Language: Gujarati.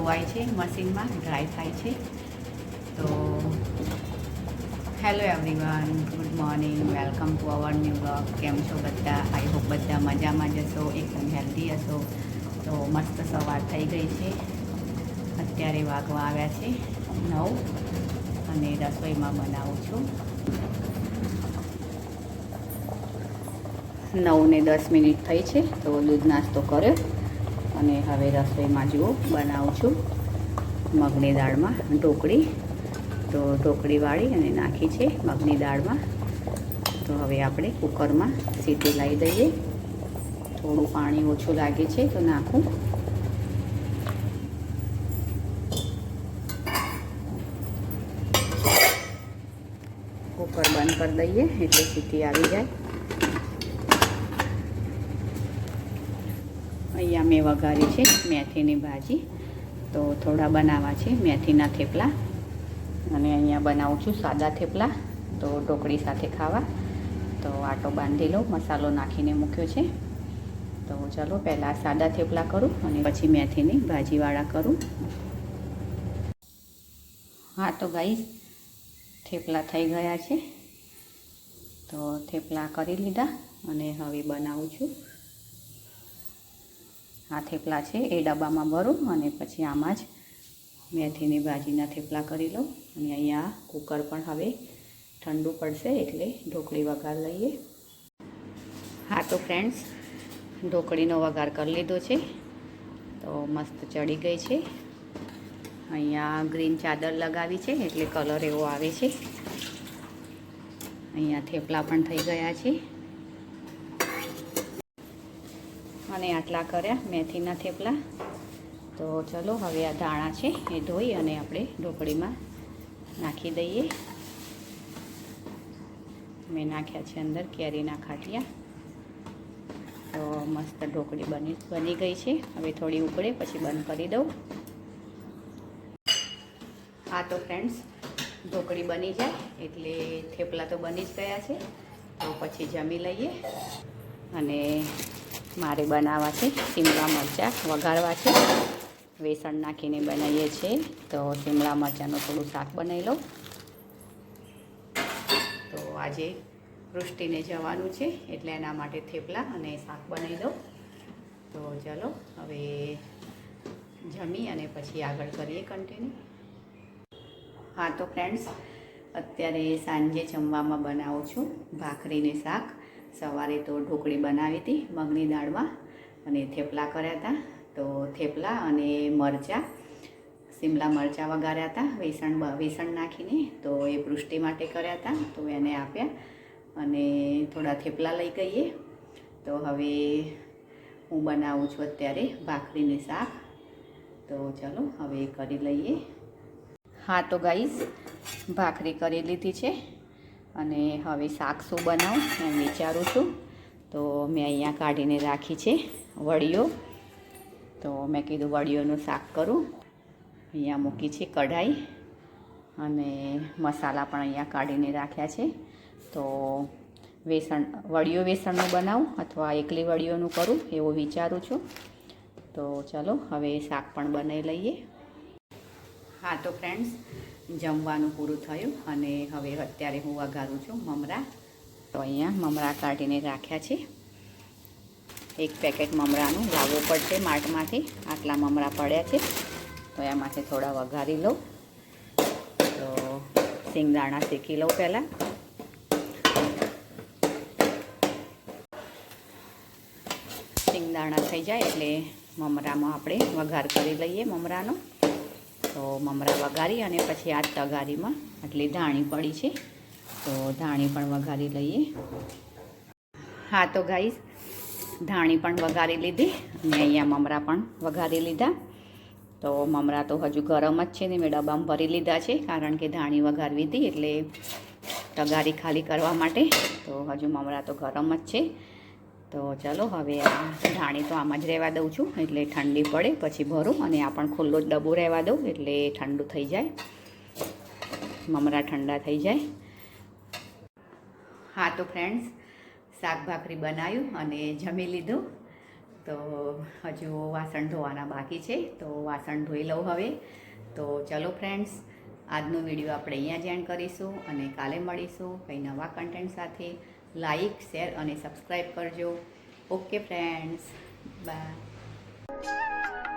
ધોવાય છે મશીનમાં, ડ્રાય થાય છે. તો hello everyone, good morning, welcome to our new blog. કેમ છો બધા? આઈ હોપ બધા મજામાં જ હશો, એકદમ હેલ્ધી હશો. તો મસ્ત સવાર થઈ ગઈ છે. અત્યારે વાગવા આવ્યા છે 9 અને રસોઈમાં બનાવું છું. 9:10 થઈ છે. તો દૂધ નાસ્તો કર્યો અને હવે રસોઈમાં જુઓ બનાવું છું મગની દાળમાં ઢોકળી. તો ઢોકળી વાળી અને નાખી છે મગની દાળમાં. તો હવે આપણે કુકરમાં સીટી લાવી દઈએ. થોડું પાણી ઓછું લાગે છે તો નાખું. કુકર બંધ કરી દઈએ એટલે સીટી આવી જાય. અહીંયા મેં વઘારી છે મેથીની ભાજી. તો થોડા બનાવવા છે મેથીના થેપલા અને અહીંયા બનાવું છું સાદા થેપલા. તો ઢોકળી સાથે ખાવા. તો આટો બાંધી લો, મસાલો નાખીને મૂક્યો છે. તો ચલો પહેલાં સાદા થેપલા કરું અને પછી મેથીની ભાજીવાળા કરું. હા તો ગાઈસ, થેપલા થઈ ગયા છે. તો થેપલા કરી લીધા અને હવે બનાવું છું. આ થેપલા છે એ ડબ્બામાં ભરું અને પછી આમાં જ મેથીની ભાજીના થેપલા કરી લઉં. અને અહીંયા કુકર પણ હવે ઠંડુ પડશે એટલે ઢોકળી વઘાર લઈએ. હા તો ફ્રેન્ડ્સ, ઢોકળીનો વઘાર કરી લીધો છે. તો મસ્ત ચડી ગઈ છે. અહીંયા ગ્રીન ચાદર લગાવી છે એટલે કલર એવો આવે છે. અહીંયા થેપલા પણ થઈ ગયા છે અને આટલા કર્યા મેથીના થેપલા. તો ચલો હવે આ ધાણા છે એ ધોઈ અને આપણે ઢોકળીમાં નાખી દઈએ. મેં નાખ્યા છે અંદર કેરીના ખાટિયા. તો મસ્ત ઢોકળી બની ગઈ છે. હવે થોડી ઉકળે પછી બંધ કરી દઉં. હા તો ફ્રેન્ડ્સ, ઢોકળી બની જાય એટલે થેપલા તો બની જ ગયા છે. તો પછી જમી લઈએ. અને મારે બનાવવા છે શિમલા મરચાં વઘારવા છે. વેસણ નાખીને બનાવીએ છીએ. તો શિમલા મરચાંનું થોડું શાક બનાવી લઉં. તો આજે વૃષ્ટિને જવાનું છે એટલે એના માટે થેપલા અને શાક બનાવી દઉં. તો ચલો હવે જમી અને પછી આગળ કરીએ કન્ટિન્યુ. હા તો ફ્રેન્ડ્સ, અત્યારે સાંજે જમવામાં બનાવું છું ભાખરીને શાક. સવારે તો ઢોકળી બનાવી હતી મગની દાળમાં અને થેપલા કર્યા હતા. તો થેપલા અને મરચાં, શિમલા મરચાં વઘાર્યા હતા વેસણ નાખીને. તો એ પૃષ્ટિ માટે કર્યા હતા તો એને આપ્યા અને થોડા થેપલા લઈ ગઈએ. તો હવે હું બનાવું છું અત્યારે ભાખરીને શાક. તો ચલો હવે કરી લઈએ. હા તો ગાઈસ, ભાખરી કરી લીધી છે અને હવે શાક શું બનાવું એમ વિચારું છું. તો મેં અહીંયા કાઢીને રાખી છે વડીઓ. તો મેં કીધું વડીઓનું શાક કરું. અહીંયા મૂકી છે કઢાઈ અને મસાલા પણ અહીંયા કાઢીને રાખ્યા છે. તો વડીઓ વેસણનું બનાવું અથવા એકલી વડીઓનું કરું એવું વિચારું છું. તો ચલો હવે શાક પણ બનાવી લઈએ. હા તો ફ્રેન્ડ્સ, જમવાનું પૂરું થયું અને હવે અત્યારે હું વઘારું છું મમરા. તો અહીંયા મમરા કાઢીને રાખ્યા છે. એક પેકેટ મમરાનું લાવવું પડશે માર્ટમાંથી. આટલા મમરા પડ્યા છે તો એમાંથી થોડા વઘારી લઉં. તો સિંગદાણા શેકી લઉં પહેલાં. સિંગદાણા થઈ જાય એટલે મમરામાં આપણે વઘાર કરી લઈએ મમરાનો. તો મમરા વઘારી અને પછી આ તગારીમાં આટલી ધાણી પડી છે તો ધાણી પણ વઘારી લઈએ. હા તો ગાઈસ, ધાણી પણ વઘારી લીધી અને અહીંયા મમરા પણ વઘારી લીધા. તો મમરા તો હજુ ગરમ જ છે ને મેં ડબ્બામાં ભરી લીધા છે કારણ કે ધાણી વઘારવી હતી એટલે તગારી ખાલી કરવા માટે. તો હજુ મમરા તો ગરમ જ છે. તો ચલો હવે આ ધાણી તો આમાં જ રહેવા દઉં છું એટલે ઠંડી પડે પછી ભરું અને આ પણ ખુલ્લો જ ડબ્બો રહેવા દઉં એટલે ઠંડુ થઈ જાય, મમરા ઠંડા થઈ જાય. હા તો ફ્રેન્ડ્સ, શાક ભાખરી બનાવ્યું અને જમી લીધું. તો હજુ વાસણ ધોવાના બાકી છે, તો વાસણ ધોઈ લઉં હવે. તો ચલો ફ્રેન્ડ્સ, આજનો વિડીયો આપણે અહીંયા જ એન્ડ કરીશું અને કાલે મળીશું કંઈ નવા કન્ટેન્ટ સાથે. લાઈક, શેર અને સબસ્ક્રાઈબ કરજો. Okay friends, by.